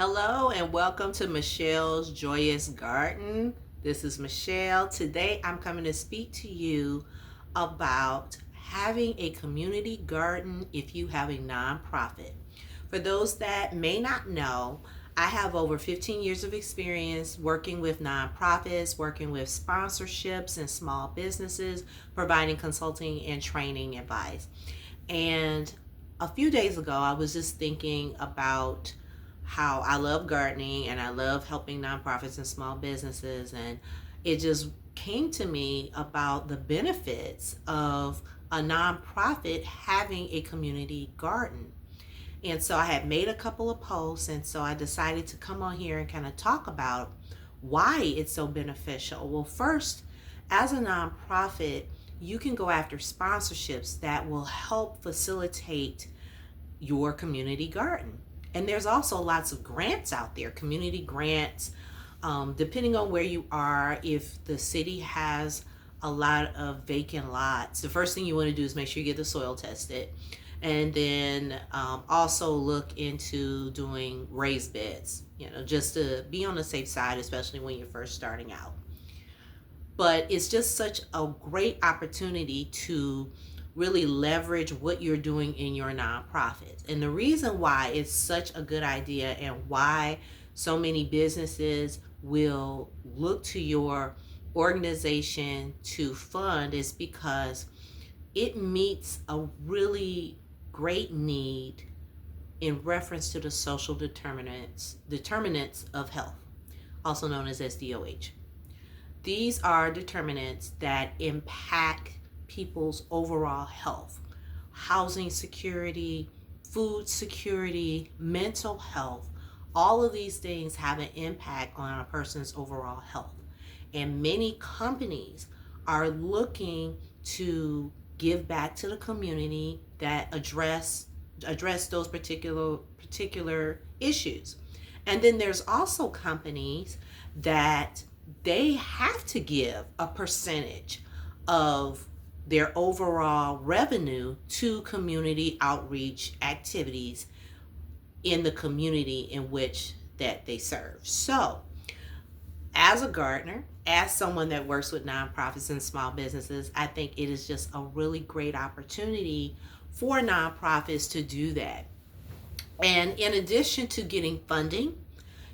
Hello and welcome to Michelle's Joyous Garden. This is Michelle. Today I'm coming to speak to you about having a community garden if you have a nonprofit. For those that may not know, I have over 15 years of experience working with nonprofits, working with sponsorships and small businesses, providing consulting and training advice. And a few days ago, I was just thinking about how I love gardening and I love helping nonprofits and small businesses. And it just came to me about the benefits of a nonprofit having a community garden. And so I had made a couple of posts, and so I decided to come on here and kind of talk about why it's so beneficial. Well, first, as a nonprofit, you can go after sponsorships that will help facilitate your community garden. And there's also lots of grants out there, community grants, depending on where you are. If the city has a lot of vacant lots, the first thing you want to do is make sure you get the soil tested. And then also look into doing raised beds, just to be on the safe side, especially when you're first starting out. But it's just such a great opportunity to really leverage what you're doing in your nonprofit. And the reason why it's such a good idea and why so many businesses will look to your organization to fund is because it meets a really great need in reference to the social determinants of health, also known as SDOH. These are determinants that impact people's overall health: housing security, food security, mental health. All of these things have an impact on a person's overall health. And many companies are looking to give back to the community that address those particular issues. And then there's also companies that they have to give a percentage of their overall revenue to community outreach activities in the community in which that they serve. So, as a gardener, as someone that works with nonprofits and small businesses, I think it is just a really great opportunity for nonprofits to do that. And in addition to getting funding,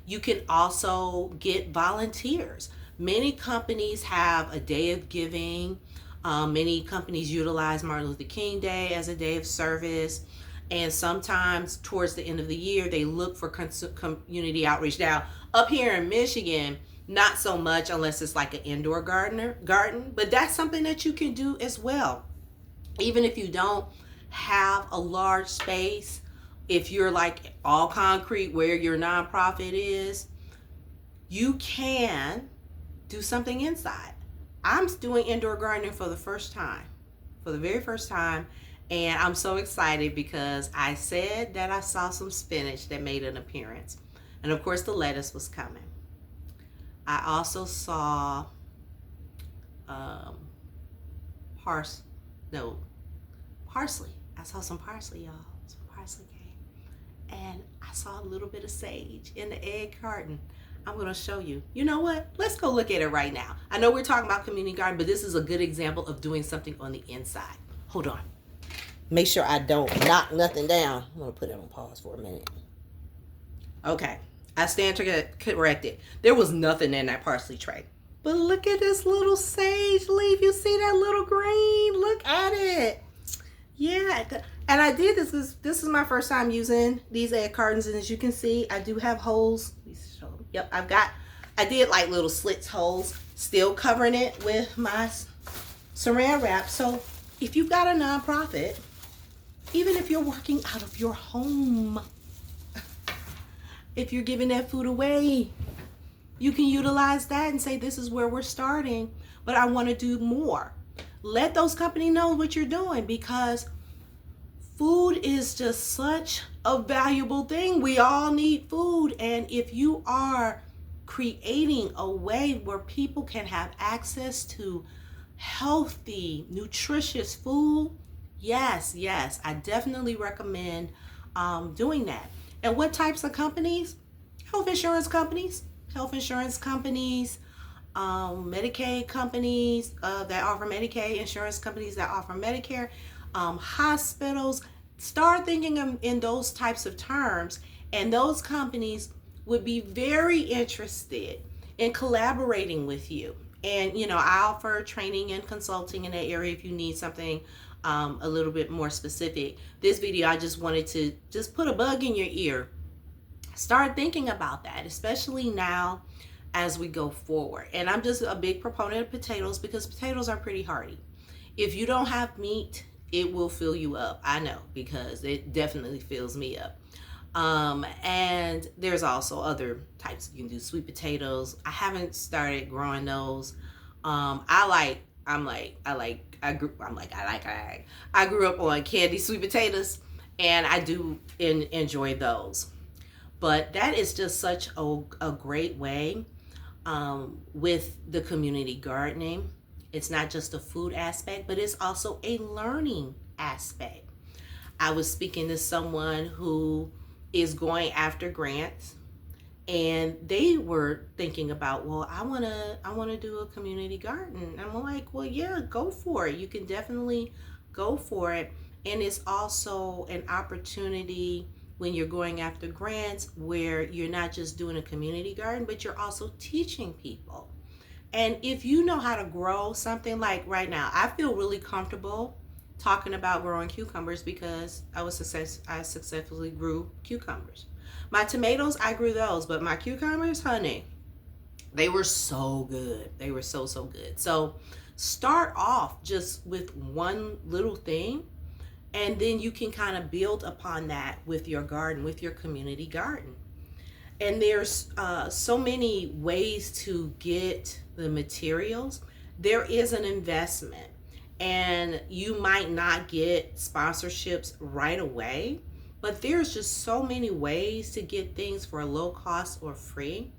you can also get volunteers. Many companies have a day of giving. Many companies utilize Martin Luther King Day as a day of service. And sometimes towards the end of the year, they look for community outreach. Now, up here in Michigan, not so much unless it's like an indoor garden, but that's something that you can do as well. Even if you don't have a large space, if you're like all concrete where your nonprofit is, you can do something inside. I'm doing indoor gardening for the very first time, and I'm so excited because I said that I saw some spinach that made an appearance. And of course the lettuce was coming. I also saw parsley. I saw some parsley, y'all. Some parsley came. And I saw a little bit of sage in the egg carton. I'm going to show you. You know what? Let's go look at it right now. I know we're talking about community garden, but this is a good example of doing something on the inside. Hold on. Make sure I don't knock nothing down. I'm going to put it on pause for a minute. Okay. I stand to get corrected. There was nothing in that parsley tray. But look at this little sage leaf. You see that little green? Look at it. Yeah. And I did this. This is my first time using these egg cartons. And as you can see, I do have holes. Yep, I did like little slits holes, still covering it with my saran wrap. So if you've got a nonprofit, even if you're working out of your home, if you're giving that food away, you can utilize that and say, this is where we're starting, but I want to do more. Let those companies know what you're doing, because food is just such a valuable thing. We all need food. And if you are creating a way where people can have access to healthy, nutritious food, yes, I definitely recommend doing that. And what types of companies? health insurance companies, health insurance companies, Medicaid companies that offer Medicaid, insurance companies that offer Medicare, hospitals. Start thinking in those types of terms, and those companies would be very interested in collaborating with you. And I offer training and consulting in that area if you need something a little bit more specific. This video, I just wanted to just put a bug in your ear. Start thinking about that, especially now as we go forward. And I'm just a big proponent of potatoes because potatoes are pretty hearty. If you don't have meat, it will fill you up. I know, because it definitely fills me up. And there's also other types. You can do sweet potatoes. I haven't started growing those. I grew up on candy sweet potatoes, and I do enjoy those. But that is just such a great way with the community gardening. It's not just a food aspect, but it's also a learning aspect. I was speaking to someone who is going after grants, and they were thinking about, well, I want to do a community garden. And I'm like, well, yeah, go for it. You can definitely go for it. And it's also an opportunity when you're going after grants where you're not just doing a community garden, but you're also teaching people. And if you know how to grow something, like right now, I feel really comfortable talking about growing cucumbers because I successfully grew cucumbers. My tomatoes, I grew those, but my cucumbers, honey, they were so good. They were so good. So start off just with one little thing, and then you can kind of build upon that with your garden, with your community garden. And there's so many ways to get the materials. There is an investment, and you might not get sponsorships right away, but there's just so many ways to get things for a low cost or free.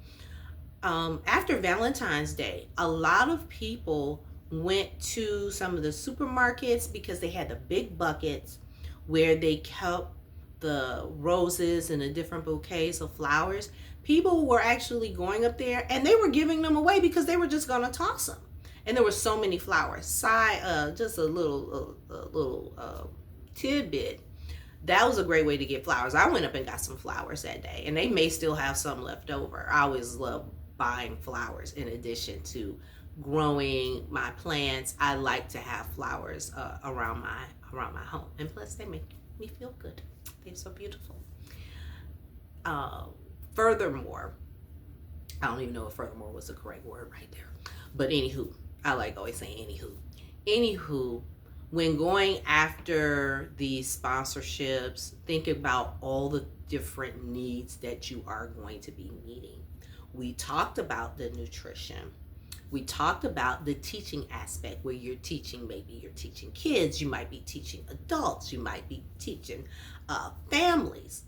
After Valentine's Day, a lot of people went to some of the supermarkets because they had the big buckets where they kept the roses and the different bouquets of flowers. People were actually going up there and they were giving them away because they were just going to toss them. And there were so many flowers. Just a little tidbit. That was a great way to get flowers. I went up and got some flowers that day, and they may still have some left over. I always love buying flowers in addition to growing my plants. I like to have flowers around my home, and plus they make me feel good. They're so beautiful. Furthermore, I don't even know if furthermore was the correct word right there, but anywho, I like always saying anywho, when going after these sponsorships, think about all the different needs that you are going to be meeting. We talked about the nutrition. We talked about the teaching aspect where maybe you're teaching kids, you might be teaching adults, you might be teaching families.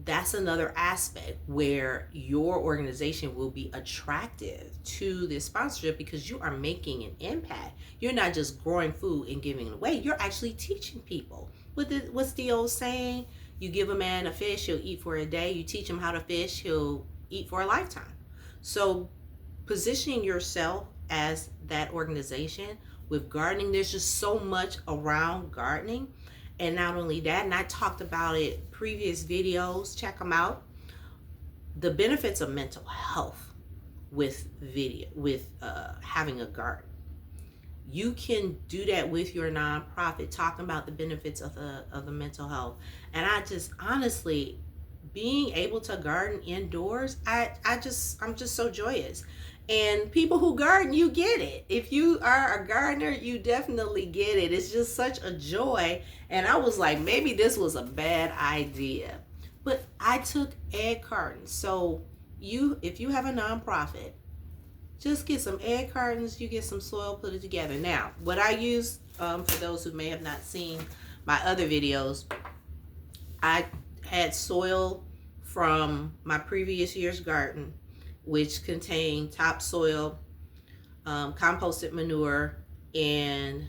That's another aspect where your organization will be attractive to this sponsorship because you are making an impact. You're not just growing food and giving it away. You're actually teaching people. What's the old saying? You give a man a fish, he'll eat for a day. You teach him how to fish, he'll eat for a lifetime. So positioning yourself as that organization with gardening, there's just so much around gardening. And not only that, and I talked about it previous videos, check them out. The benefits of mental health with having a garden. You can do that with your nonprofit, talking about the benefits of the mental health. And I just honestly, being able to garden indoors, I'm just so joyous. And people who garden, you get it. If you are a gardener, you definitely get it. It's just such a joy. And I was like, maybe this was a bad idea. But I took egg cartons. So if you have a nonprofit, just get some egg cartons, you get some soil, put it together. Now, what I use, for those who may have not seen my other videos, I had soil from my previous year's garden, which contained topsoil, composted manure, and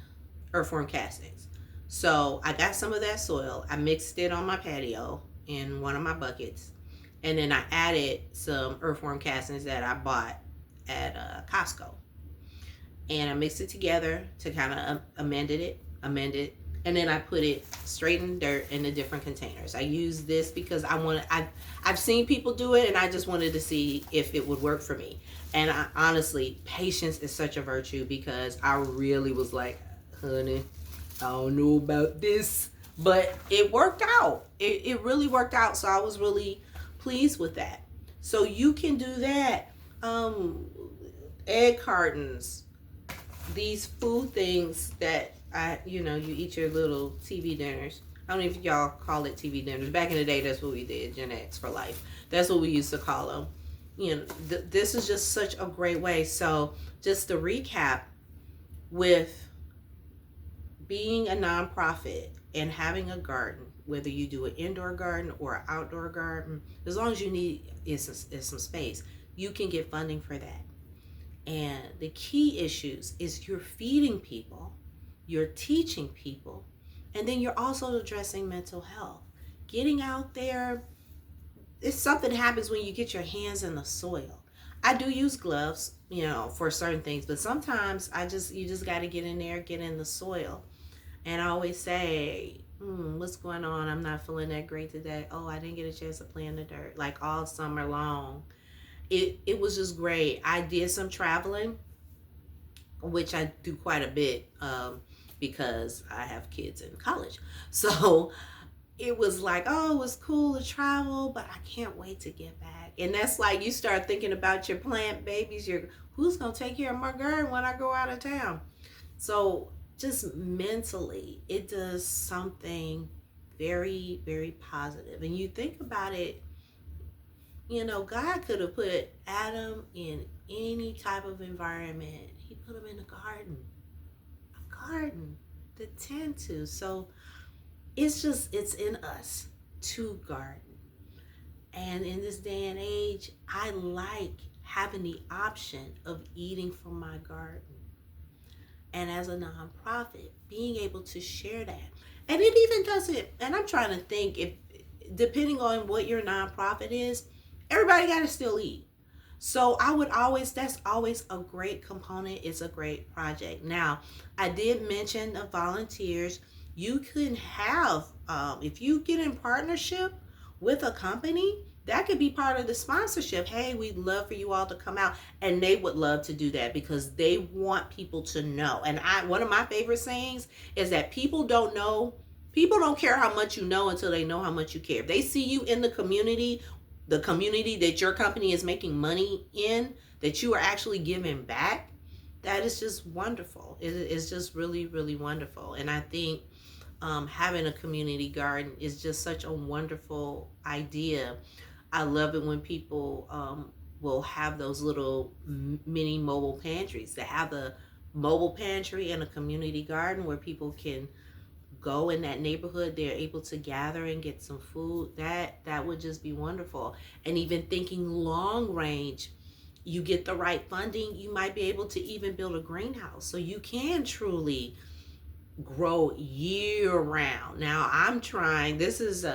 earthworm castings. So I got some of that soil. I mixed it on my patio in one of my buckets. And then I added some earthworm castings that I bought at Costco, and I mixed it together to kind of amend it, and then I put it straight in dirt in the different containers. I use this because I've seen people do it, and I just wanted to see if it would work for me. And honestly, patience is such a virtue, because I really was like, honey, I don't know about this, but it worked out. It really worked out. So I was really pleased with that. So you can do that. Egg cartons, these food things that you eat your little TV dinners. I don't know if y'all call it TV dinners. Back in the day, that's what we did. Gen X for life. That's what we used to call them. This is just such a great way. So just to recap, with being a nonprofit and having a garden, whether you do an indoor garden or an outdoor garden, as long as you need is some space, you can get funding for that. And the key issues is you're feeding people, you're teaching people, and then you're also addressing mental health. Getting out there, it's something happens when you get your hands in the soil. I do use gloves, for certain things, but sometimes you just got to get in there, get in the soil. And I always say, what's going on? I'm not feeling that great today. Oh, I didn't get a chance to play in the dirt, like all summer long. It was just great. I did some traveling, which I do quite a bit, because I have kids in college. So it was like, oh, it was cool to travel, but I can't wait to get back. And that's like, you start thinking about your plant babies. Who's going to take care of my garden when I go out of town? So just mentally, it does something very, very positive. And you think about it, God could have put Adam in any type of environment. He put him in a garden to tend to. So it's in us to garden. And in this day and age, I like having the option of eating from my garden. And as a nonprofit, being able to share that. And it even doesn't, and I'm trying to think, if depending on what your nonprofit is, everybody got to still eat. So that's always a great component. It's a great project. Now, I did mention the volunteers. You can have, if you get in partnership with a company, that could be part of the sponsorship. Hey, we'd love for you all to come out. And they would love to do that because they want people to know. And one of my favorite sayings is that people don't care how much you know until they know how much you care. If they see you in the community that your company is making money in, that you are actually giving back, that is just wonderful. It's just really, really wonderful. And I think having a community garden is just such a wonderful idea. I love it when people will have those little mini mobile pantries. To have the mobile pantry and a community garden where people can go in that neighborhood, they're able to gather and get some food. That would just be wonderful. And even thinking long range, you get the right funding, you might be able to even build a greenhouse so you can truly grow year round. Now I'm trying, this is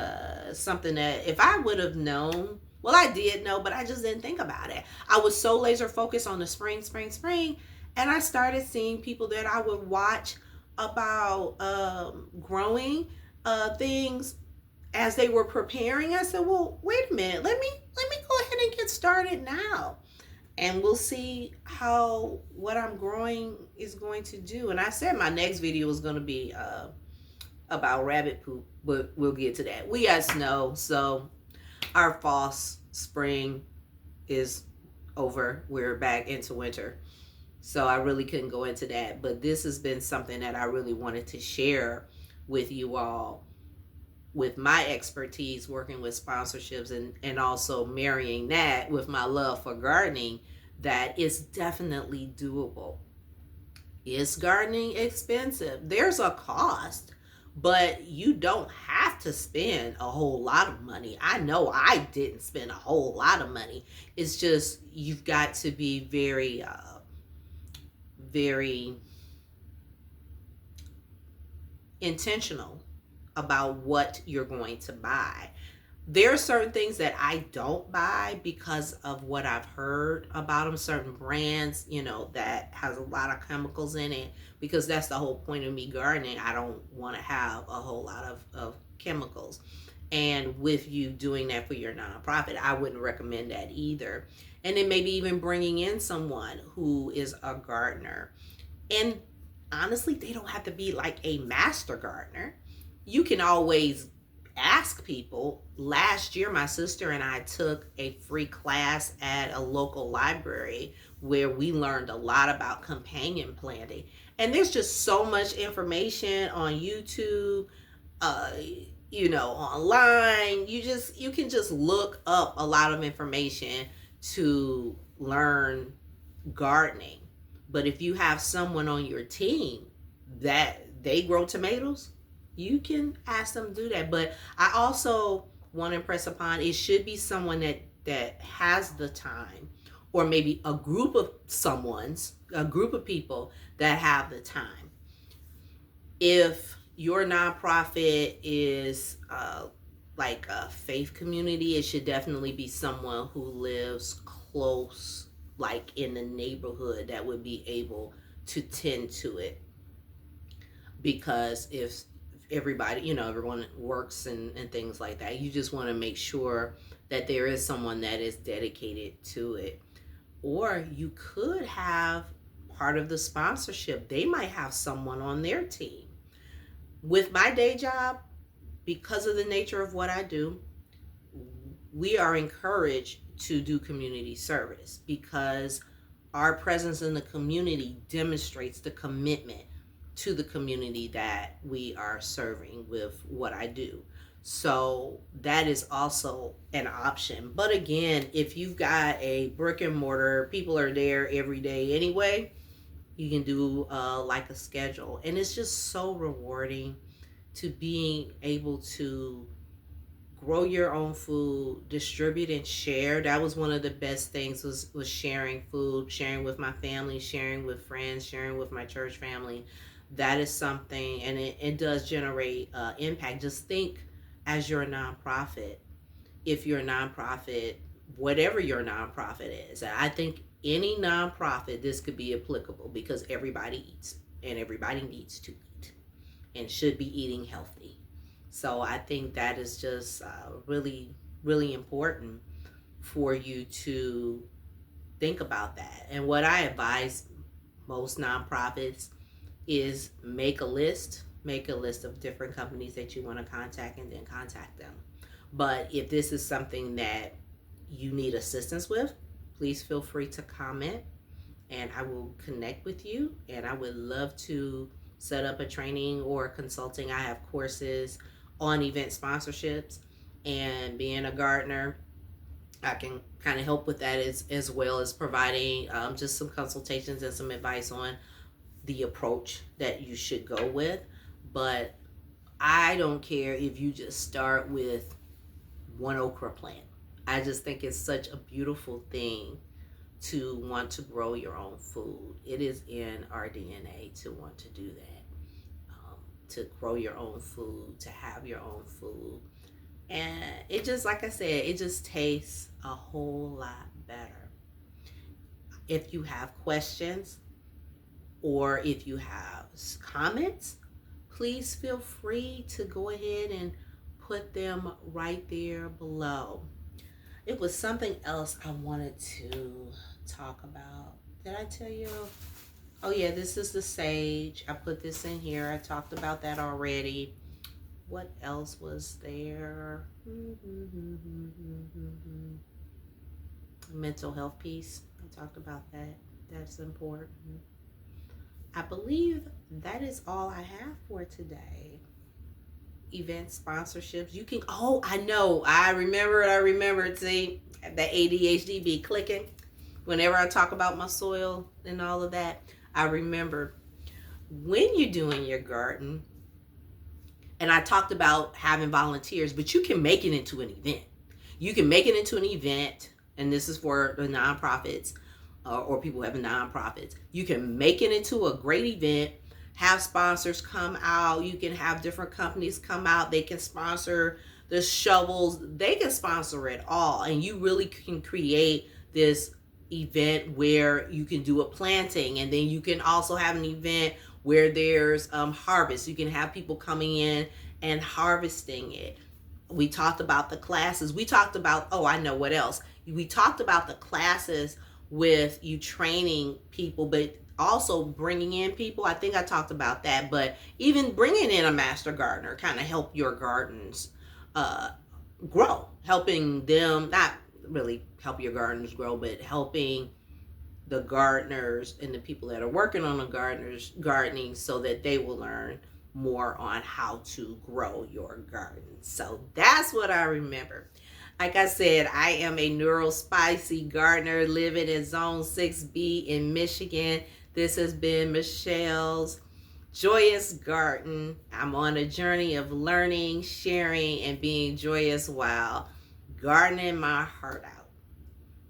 something that if I would have known, well, I did know, but I just didn't think about it. I was so laser focused on the spring, and I started seeing people that I would watch about growing things as they were preparing. I said, well, wait a minute, let me go ahead and get started now, and we'll see how what I'm growing is going to do. And I said my next video is going to be about rabbit poop, but we'll get to that. We got snow, so our spring is over. We're back into winter. So I really couldn't go into that, but this has been something that I really wanted to share with you all, with my expertise working with sponsorships, and also marrying that with my love for gardening, that is definitely doable. Is gardening expensive? There's a cost, but you don't have to spend a whole lot of money. I know I didn't spend a whole lot of money. It's just you've got to be very intentional about what you're going to buy. There are certain things that I don't buy because of what I've heard about them, certain brands, that has a lot of chemicals in it, because that's the whole point of me gardening. I don't want to have a whole lot of chemicals. And with you doing that for your nonprofit, I wouldn't recommend that either. And then maybe even bringing in someone who is a gardener. And honestly, they don't have to be like a master gardener. You can always ask people. Last year, my sister and I took a free class at a local library where we learned a lot about companion planting. And there's just so much information on YouTube, uh, online. You can just look up a lot of information to learn gardening. But if you have someone on your team that they grow tomatoes, you can ask them to do that. But I also want to impress upon, it should be someone that has the time, or maybe a group of people that have the time. If your nonprofit is like a faith community, it should definitely be someone who lives close, like in the neighborhood, that would be able to tend to it. Because if everybody, everyone works and things like that, you just want to make sure that there is someone that is dedicated to it. Or you could have part of the sponsorship. They might have someone on their team. With my day job, because of the nature of what I do, we are encouraged to do community service because our presence in the community demonstrates the commitment to the community that we are serving with what I do. So that is also an option. But again, if you've got a brick and mortar, people are there every day anyway, you can do like a schedule. And it's just so rewarding to being able to grow your own food, distribute and share. That was one of the best things, was sharing food, sharing with my family, sharing with friends, sharing with my church family. That is something, and it does generate impact. Just think, as your nonprofit, if your nonprofit, whatever your nonprofit is, I think any nonprofit, this could be applicable because everybody eats and everybody needs to eat and should be eating healthy. So I think that is just really, really important for you to think about that. And what I advise most nonprofits is make a list of different companies that you want to contact, and then contact them. But if this is something that you need assistance with, please feel free to comment and I will connect with you. And I would love to set up a training or consulting. I have courses on event sponsorships, and being a gardener, I can kind of help with that as well as providing just some consultations and some advice on the approach that you should go with. But I don't care if you just start with one okra plant. I just think it's such a beautiful thing to want to grow your own food. It is in our DNA to want to do that, to grow your own food, to have your own food. And it just, like I said, it just tastes a whole lot better. If you have questions or if you have comments, please feel free to go ahead and put them right there below. It was something else I wanted to talk about. Did I tell you? Oh yeah, this is the sage. I put this in here. I talked about that already. What else was there? Mental health piece. I talked about that. That's important. I believe that is all I have for today. Event sponsorships. You can, oh, I know. I remember. See, the ADHD be clicking. Whenever I talk about my soil and all of that, I remember when you're doing your garden, and I talked about having volunteers, but you can make it into an event. You can make it into an event, and this is for the nonprofits or people who have nonprofits. You can make it into a great event, have sponsors come out. You can have different companies come out. They can sponsor the shovels. They can sponsor it all, and you really can create this event where you can do a planting, and then you can also have an event where there's harvest. You can have people coming in and harvesting it. We talked about the classes. We talked about, oh, I know what else. We talked about the classes with you training people, but also bringing in people. I think I talked about that, but even bringing in a master gardener kind of help your gardens grow, helping them, not really help your gardens grow, but helping the gardeners and the people that are working on the gardening so that they will learn more on how to grow your garden. So that's what I remember. Like I said, I am a neurospicy gardener living in Zone 6B in Michigan. This has been Michelle's Joyous Garden. I'm on a journey of learning, sharing, and being joyous while gardening my heart out.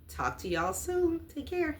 Talk to y'all soon. Take care.